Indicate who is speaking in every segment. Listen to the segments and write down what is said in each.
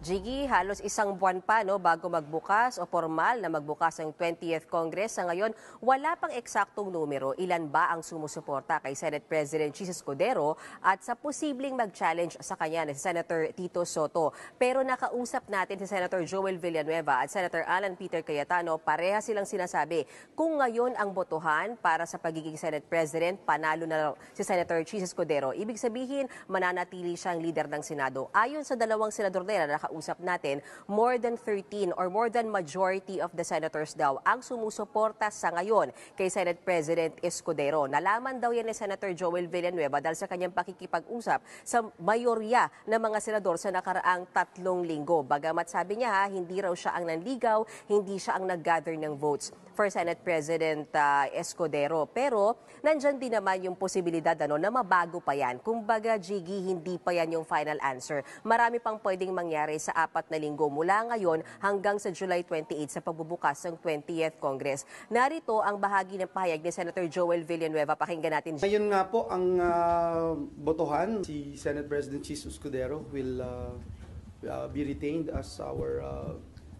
Speaker 1: Jiggy, halos isang buwan pa bago magbukas o formal na magbukas ang 20th Congress. Sa ngayon, wala pang eksaktong numero ilan ba ang sumusuporta kay Senate President Chis Escudero at sa posibleng mag-challenge sa kanya na si Senator Tito Soto. Pero nakausap natin si Senator Joel Villanueva at Senator Alan Peter Cayetano. Pareha silang sinasabi kung ngayon ang botohan para sa pagiging Senate President, panalo na si Senator Chis Escudero. Ibig sabihin, mananatili siyang leader ng Senado. Ayon sa dalawang senador na usap natin, more than 13 or more than majority of the senators daw ang sumusuporta sa ngayon kay Senate President Escudero. Nalaman daw yan ni Senator Joel Villanueva dahil sa kanyang pakikipag-usap sa mayorya ng mga senador sa nakaraang 3 linggo. Bagamat sabi niya hindi raw siya ang nanligaw, hindi siya ang nag-gather ng votes for Senate President Escudero. Pero nandyan din naman yung posibilidad na mabago pa yan. Kumbaga, Jiggy, hindi pa yan yung final answer. Marami pang pwedeng mangyari sa 4 na linggo mula ngayon hanggang sa July 28 sa pagbubukas ng 20th Congress. Narito ang bahagi ng pahayag ni Senator Joel Villanueva. Pakinggan natin.
Speaker 2: Ngayon nga po ang botohan, si Senate President Chis Escudero will be retained as our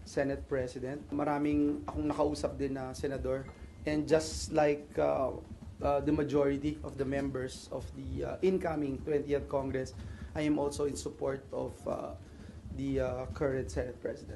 Speaker 2: Senate President. Maraming akong nakausap din na senador, and just like the majority of the members of the incoming 20th Congress, I am also in support of the current Senate President.